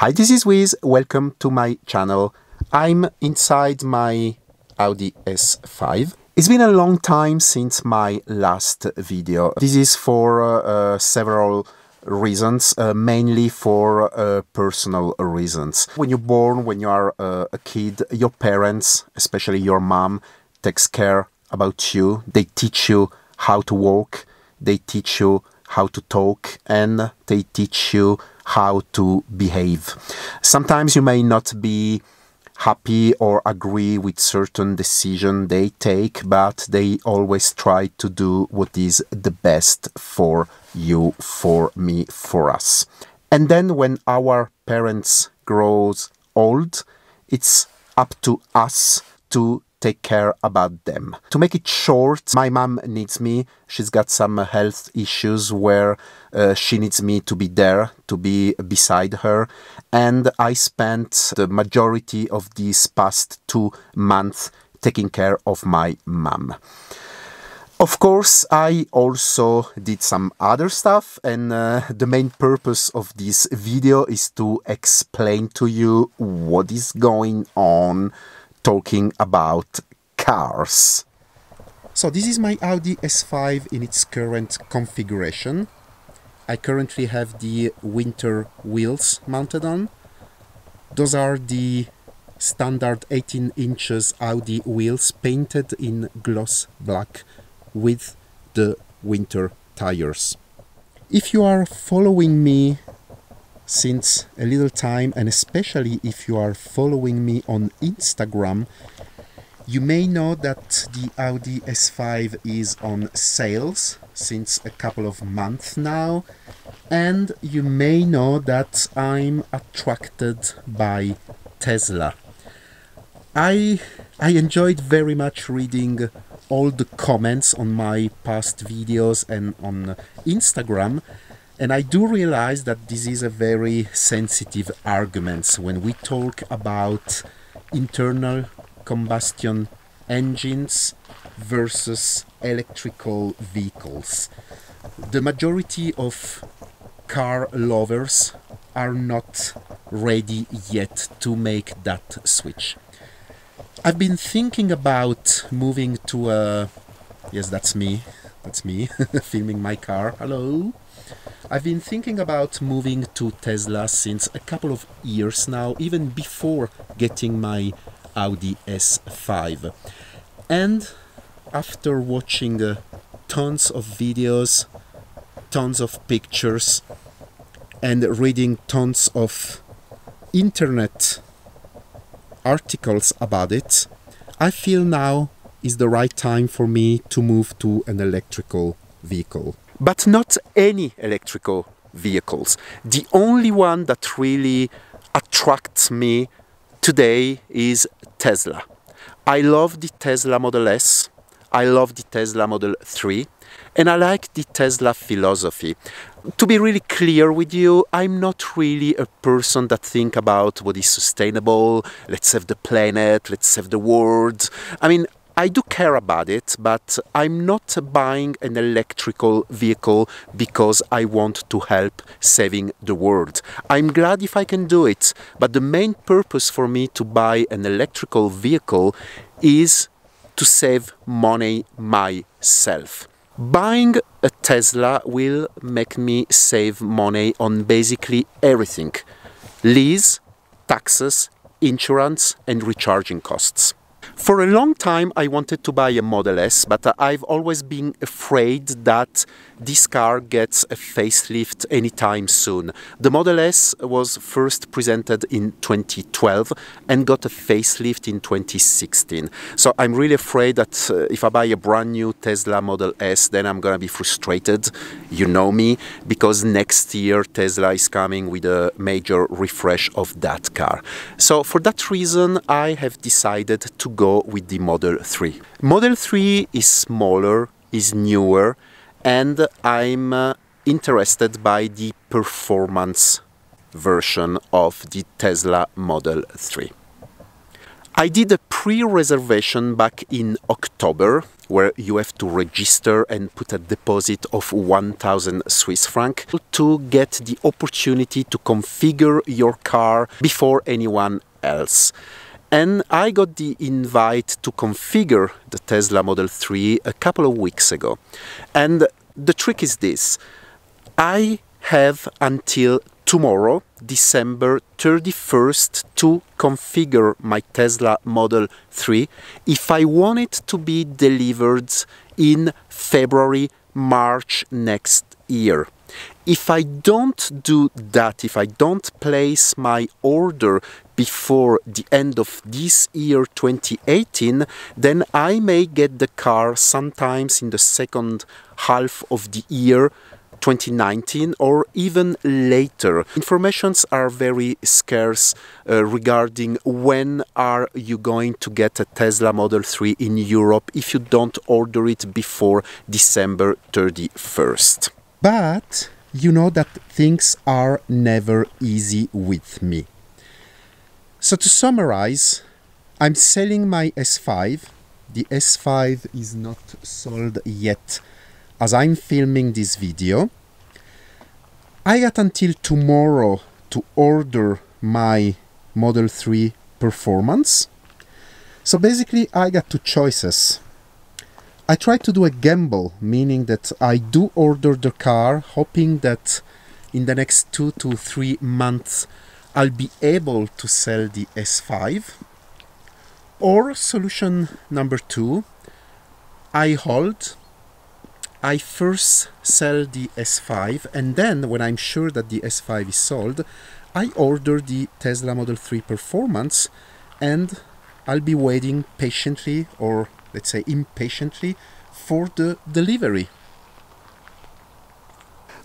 Hi, this is Wiz. Welcome to my channel. I'm inside my Audi S5. It's been a long time since my last video. This is for several reasons, mainly for personal reasons. When you're born, when you are a kid, your parents, especially your mom, takes care about you. They teach you how to walk, they teach you how to talk, and they teach you how to behave. Sometimes you may not be happy or agree with certain decision they take, but they always try to do what is the best for you, for me, for us. And then when our parents grows old, it's up to us to take care about them. To make it short, my mom needs me. She's got some health issues where she needs me to be there, to be beside her. And I spent the majority of these past 2 months taking care of my mom. Of course, I also did some other stuff, and the main purpose of this video is to explain to you what is going on talking about cars. So this is my Audi S5 in its current configuration. I currently have the winter wheels mounted on. Those are the standard 18 inches Audi wheels painted in gloss black with the winter tires. If you are following me since a little time, and especially if you are following me on Instagram, you may know that the Audi S5 is on sales since a couple of months now, and you may know that I'm attracted by Tesla. I enjoyed very much reading all the comments on my past videos and on Instagram, and I do realize that this is a very sensitive argument when we talk about internal combustion engines versus electrical vehicles. The majority of car lovers are not ready yet to make that switch. I've been thinking about moving to a... Yes, that's me filming my car. Hello. I've been thinking about moving to Tesla since a couple of years now, even before getting my Audi S5. And after watching tons of videos, tons of pictures, and reading tons of internet articles about it, I feel now is the right time for me to move to an electrical vehicle. But not any electrical vehicles. The only one that really attracts me today is Tesla. I love the Tesla Model S, I love the Tesla Model 3, and I like the Tesla philosophy. To be really clear with you, I'm not really a person that think about what is sustainable, let's save the planet, let's save the world. I mean, I do care about it, but I'm not buying an electrical vehicle because I want to help saving the world. I'm glad if I can do it, but the main purpose for me to buy an electrical vehicle is to save money myself. Buying a Tesla will make me save money on basically everything: lease, taxes, insurance, and recharging costs. For a long time I wanted to buy a Model S, but I've always been afraid that this car gets a facelift anytime soon. The Model S was first presented in 2012 and got a facelift in 2016. So I'm really afraid that if I buy a brand new Tesla Model S, then I'm gonna be frustrated, you know me, because next year Tesla is coming with a major refresh of that car. So for that reason I have decided to go with the Model 3. Model 3 is smaller, is newer, and I'm interested by the performance version of the Tesla Model 3. I did a pre-reservation back in October, where you have to register and put a deposit of 1,000 Swiss francs to get the opportunity to configure your car before anyone else. And I got the invite to configure the Tesla Model 3 a couple of weeks ago. And the trick is this: I have until tomorrow, December 31st, to configure my Tesla Model 3 if I want it to be delivered in February, March next year. If I don't do that, if I don't place my order before the end of this year 2018, then I may get the car sometimes in the second half of the year 2019 or even later. Informations are very scarce regarding when are you going to get a Tesla Model 3 in Europe if you don't order it before December 31st. But you know that things are never easy with me. So to summarize, I'm selling my S5. The S5 is not sold yet as I'm filming this video. I got until tomorrow to order my Model 3 Performance. So basically I got two choices. I tried to do a gamble, meaning that I do order the car, hoping that in the next 2 to 3 months I'll be able to sell the S5. Or solution number 2, I hold. I first sell the S5, and then when I'm sure that the S5 is sold, I order the Tesla Model 3 Performance, and I'll be waiting patiently, or let's say impatiently, for the delivery.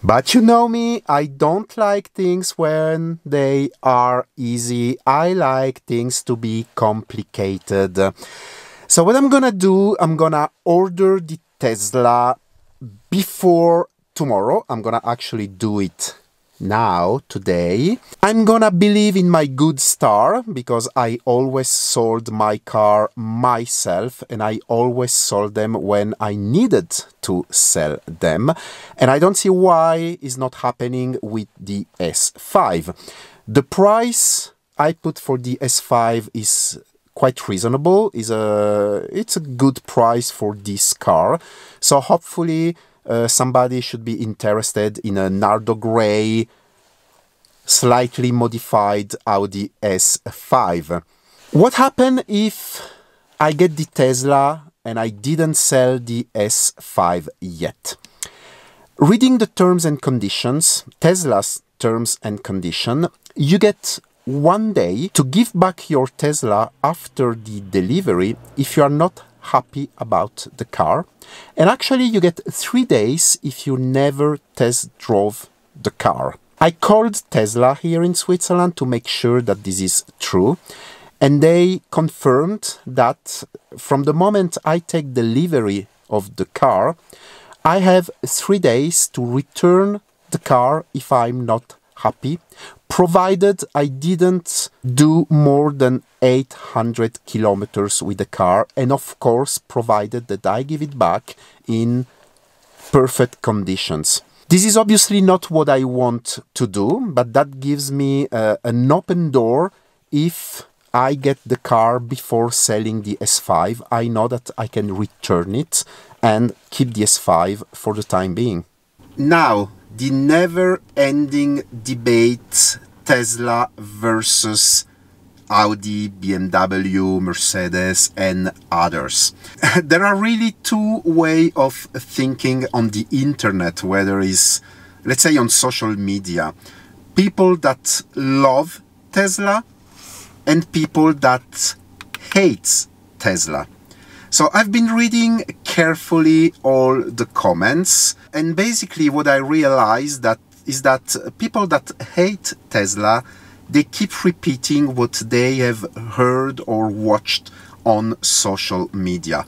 But you know me, I don't like things when they are easy. I like things to be complicated. So what I'm gonna do, I'm gonna order the Tesla before tomorrow. I'm gonna actually do it now, today. I'm gonna believe in my good star, because I always sold my car myself and I always sold them when I needed to sell them. And I don't see why it's not happening with the S5. The price I put for the S5 is quite reasonable. It's a good price for this car. So hopefully somebody should be interested in a Nardo Grey, slightly modified Audi S5. What happens if I get the Tesla and I didn't sell the S5 yet? Reading the terms and conditions, Tesla's terms and condition, you get 1 day to give back your Tesla after the delivery if you are not happy about the car, and actually you get 3 days if you never test drove the car. I called Tesla here in Switzerland to make sure that this is true, and they confirmed that from the moment I take delivery of the car, I have 3 days to return the car if I'm not happy, provided I didn't do more than 800 kilometers with the car, and of course provided that I give it back in perfect conditions. This is obviously not what I want to do, but that gives me an open door. If I get the car before selling the S5, I know that I can return it and keep the S5 for the time being. Now, the never-ending debate, Tesla versus Audi, BMW, Mercedes and others. There are really two ways of thinking on the internet, whether it's, let's say, on social media. People that love Tesla and people that hate Tesla. So I've been reading carefully all the comments, and basically what I realized is that people that hate Tesla, they keep repeating what they have heard or watched on social media.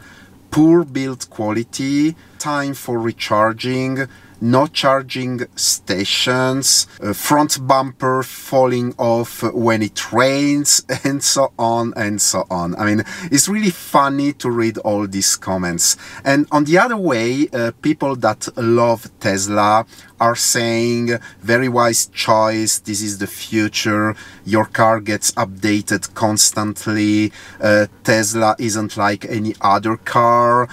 Poor build quality, time for recharging, no charging stations, front bumper falling off when it rains, and so on and so on. I mean, it's really funny to read all these comments. And on the other way, people that love Tesla are saying, very wise choice, this is the future, your car gets updated constantly, Tesla isn't like any other car,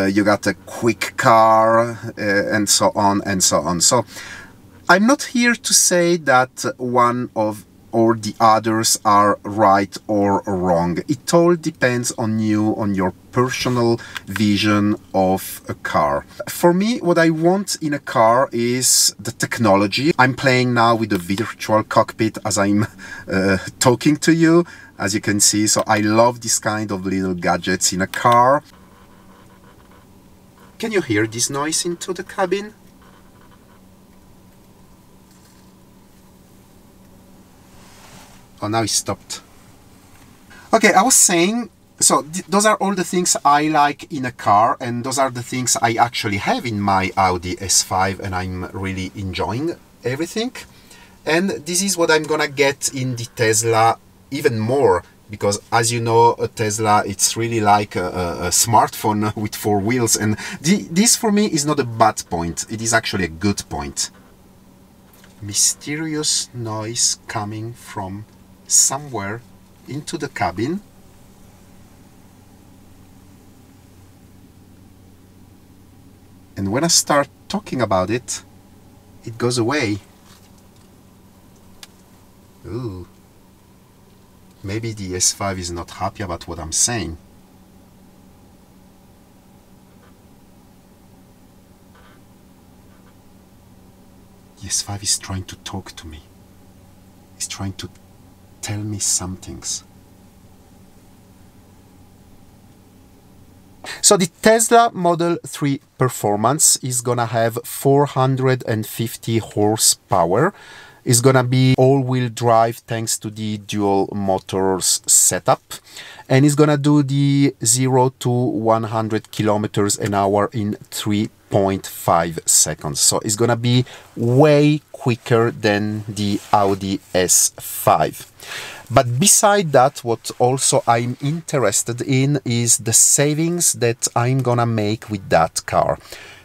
you got a quick car, and so on and so on. So I'm not here to say that one of or the others are right or wrong. It all depends on you, on your personal vision of a car. For me, what I want in a car is the technology. I'm playing now with the virtual cockpit as I'm talking to you, as you can see. So I love this kind of little gadgets in a car. Can you hear this noise into the cabin? Oh, now it stopped. Okay, I was saying, so those are all the things I like in a car, and those are the things I actually have in my Audi S5, and I'm really enjoying everything. And this is what I'm gonna get in the Tesla even more, because as you know, a Tesla, it's really like a smartphone with 4 wheels, and this for me is not a bad point, it is actually a good point. Mysterious noise coming from somewhere into the cabin. And when I start talking about it, it goes away. Ooh. Maybe the S5 is not happy about what I'm saying. The S5 is trying to talk to me. It's trying to tell me some things. So the Tesla Model 3 Performance is gonna have 450 horsepower. It's gonna be all-wheel drive thanks to the dual motors setup, and it's gonna do the 0 to 100 kilometers an hour in 3.5 seconds. So it's gonna be way quicker than the Audi S5. But beside that, what also I'm interested in is the savings that I'm gonna make with that car.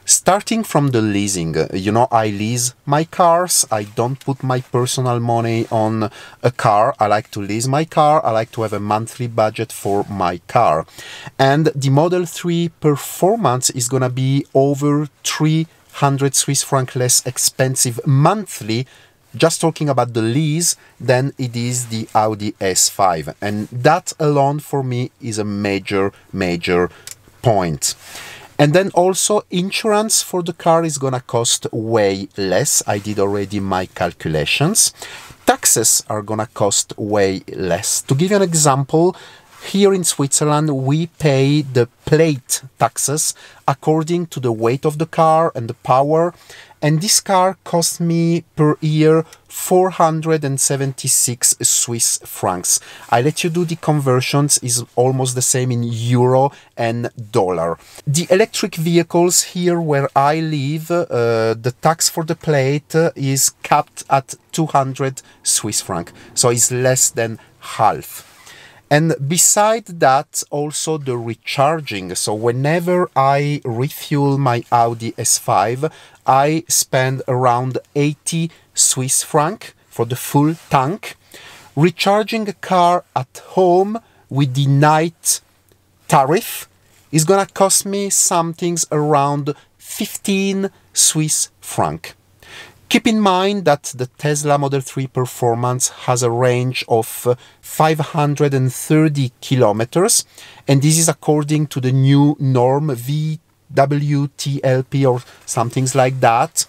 Starting from the leasing, you know, I lease my cars. I don't put my personal money on a car. I like to lease my car. I like to have a monthly budget for my car. And the Model 3 Performance is gonna be over 300 Swiss franc less expensive monthly, just talking about the lease, than it is the Audi S5. And that alone for me is a major point. And then also insurance for the car is gonna cost way less. I did already my calculations. Taxes are gonna cost way less. To give you an example, here in Switzerland we pay the plate taxes according to the weight of the car and the power, and this car cost me per year 476 Swiss francs. I let you do the conversions, is almost the same in euro and dollar. The electric vehicles here where I live, the tax for the plate is capped at 200 Swiss francs, so it's less than half. And beside that, also the recharging. So whenever I refuel my Audi S5, I spend around 80 Swiss franc for the full tank. Recharging a car at home with the night tariff is gonna cost me something around 15 Swiss franc. Keep in mind that the Tesla Model 3 Performance has a range of 530 kilometers, and this is according to the new norm VWTLP or something like that.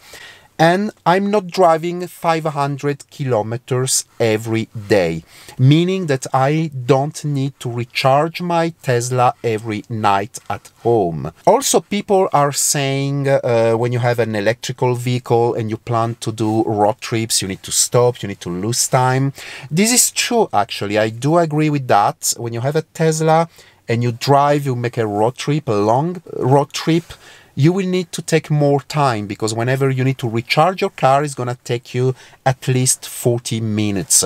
And I'm not driving 500 kilometers every day, meaning that I don't need to recharge my Tesla every night at home. Also, people are saying when you have an electrical vehicle and you plan to do road trips, you need to stop, you need to lose time. This is true, actually. I do agree with that. When you have a Tesla and you drive, you make a road trip, a long road trip, you will need to take more time, because whenever you need to recharge your car, it's gonna take you at least 40 minutes.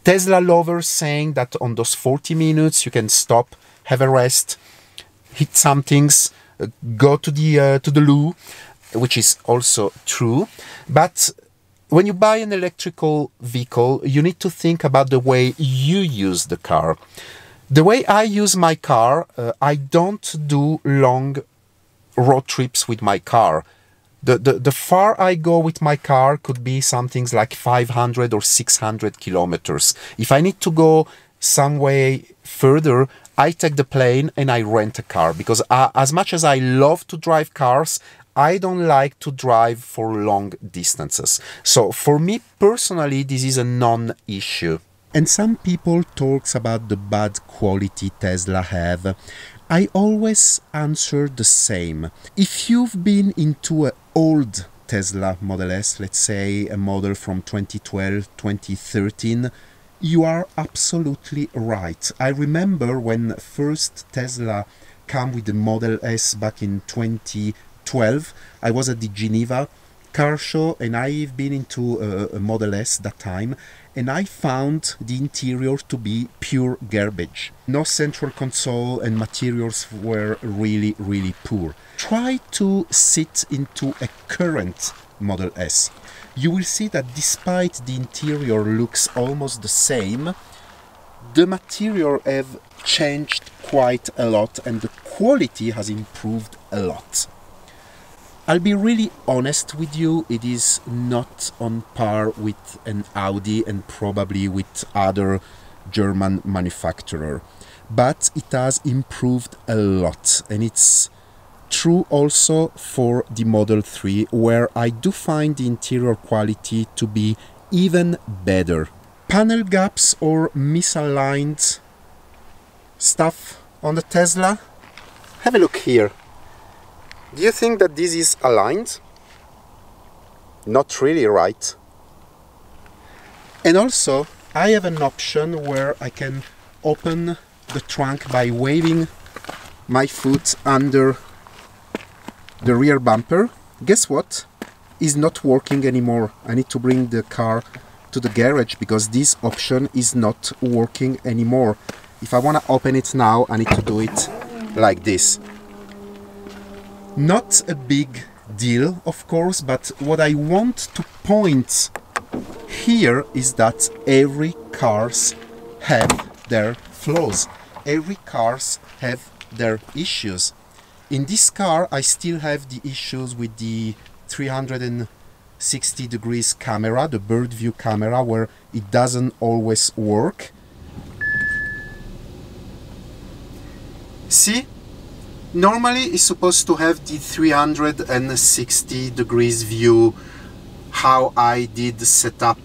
Tesla lovers saying that on those 40 minutes you can stop, have a rest, hit some things, go to the loo, which is also true. But when you buy an electrical vehicle, you need to think about the way you use the car. The way I use my car, I don't do long road trips with my car. The far I go with my car could be something like 500 or 600 kilometers. If I need to go some way further, I take the plane and I rent a car, because as much as I love to drive cars, I don't like to drive for long distances. So for me personally, this is a non-issue. And some people talks about the bad quality Tesla have. I always answer the same. If you've been into an old Tesla Model S, let's say a model from 2012, 2013, you are absolutely right. I remember when first Tesla came with the Model S back in 2012, I was at the Geneva car show and I've been into a Model S that time, and I found the interior to be pure garbage. No central console and materials were really, really poor. Try to sit into a current Model S. You will see that despite the interior looks almost the same, the material have changed quite a lot and the quality has improved a lot. I'll be really honest with you, it is not on par with an Audi and probably with other German manufacturer, but it has improved a lot, and it's true also for the Model 3, where I do find the interior quality to be even better. Panel gaps or misaligned stuff on the Tesla? Have a look here. Do you think that this is aligned? Not really, right? And also, I have an option where I can open the trunk by waving my foot under the rear bumper. Guess what? It's not working anymore. I need to bring the car to the garage because this option is not working anymore. If I want to open it now, I need to do it like this. Not a big deal, of course, but what I want to point here is that every cars have their flaws. Every cars have their issues. In this car, I still have the issues with the 360 degrees camera, the bird view camera, where it doesn't always work. See? Normally it's supposed to have the 360 degrees view, how I did set up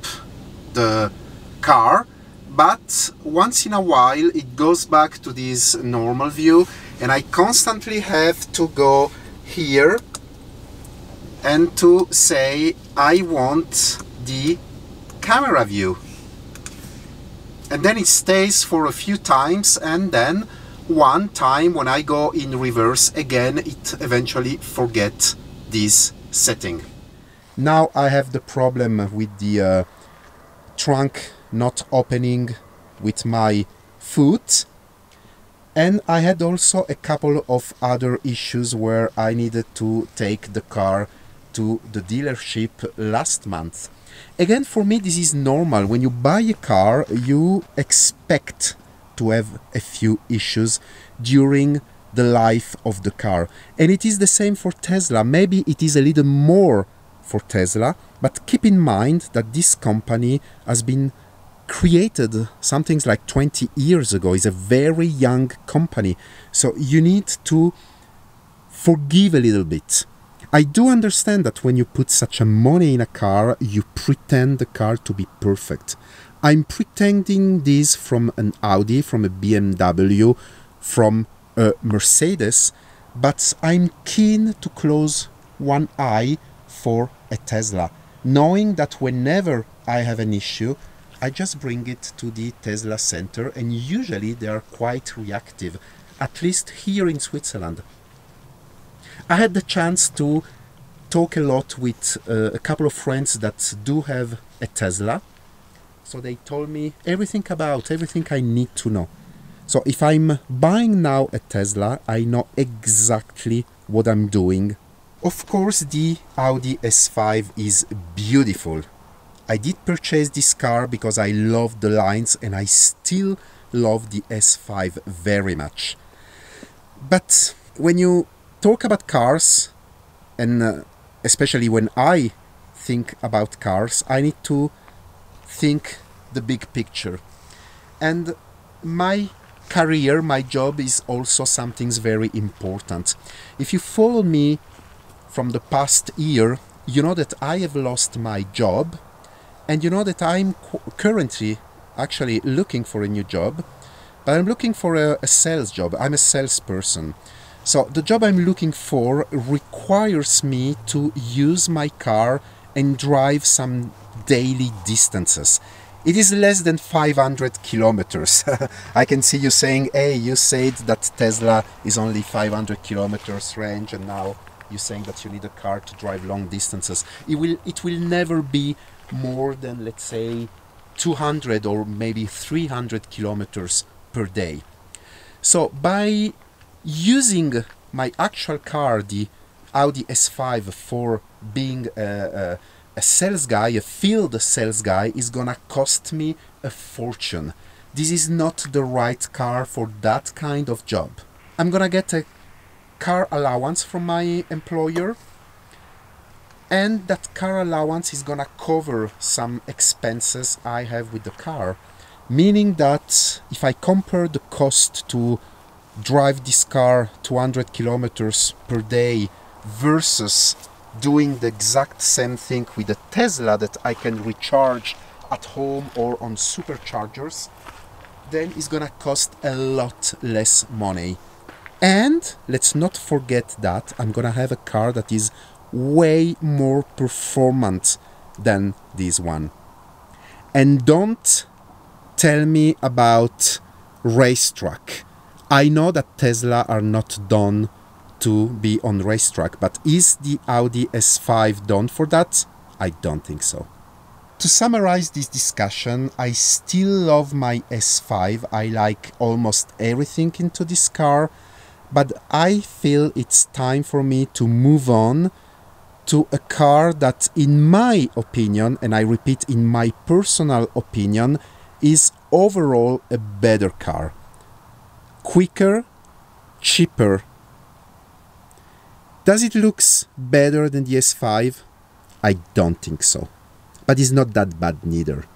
the car, but once in a while it goes back to this normal view and I constantly have to go here and to say I want the camera view, and then it stays for a few times, and then one time when I go in reverse again, it eventually forgets this setting. Now I have the problem with the trunk not opening with my foot, and I had also a couple of other issues where I needed to take the car to the dealership last month. Again, for me this is normal. When you buy a car, you expect to have a few issues during the life of the car, and it is the same for Tesla. Maybe it is a little more for Tesla, but keep in mind that this company has been created something like 20 years ago. It's a very young company, so you need to forgive a little bit. I do understand that when you put such a money in a car, you pretend the car to be perfect. I'm pretending this from an Audi, from a BMW, from a Mercedes, but I'm keen to close one eye for a Tesla, knowing that whenever I have an issue, I just bring it to the Tesla center, and usually they are quite reactive, at least here in Switzerland. I had the chance to talk a lot with a couple of friends that do have a Tesla. So they told me everything I need to know. So if I'm buying now a Tesla, I know exactly what I'm doing. Of course, the Audi S5 is beautiful. I did purchase this car because I love the lines, and I still love the S5 very much. But when you talk about cars, and especially when I think about cars, I need to think the big picture. And my career, my job is also something very important. If you follow me from the past year, you know that I have lost my job, and you know that I'm currently actually looking for a new job, but I'm looking for a sales job. I'm a salesperson. So the job I'm looking for requires me to use my car and drive some daily distances. It is less than 500 kilometers. I can see you saying, hey, you said that Tesla is only 500 kilometers range, and now you're saying that you need a car to drive long distances. It will never be more than, let's say, 200 or maybe 300 kilometers per day. So by using my actual car, the Audi S5, for being a sales guy, a field sales guy, is gonna cost me a fortune. This is not the right car for that kind of job. I'm gonna get a car allowance from my employer, and that car allowance is gonna cover some expenses I have with the car, meaning that if I compare the cost to drive this car 200 kilometers per day versus doing the exact same thing with a Tesla that I can recharge at home or on superchargers, then it's gonna cost a lot less money. And let's not forget that I'm gonna have a car that is way more performant than this one. And don't tell me about racetrack. I know that Tesla are not done to be on racetrack, but is the Audi S5 done for that? I don't think so. To summarize this discussion, I still love my S5. I like almost everything into this car, but I feel it's time for me to move on to a car that, in my opinion, and I repeat, in my personal opinion, is overall a better car. Quicker, cheaper. Does it look better than the S5? I don't think so. But it's not that bad neither.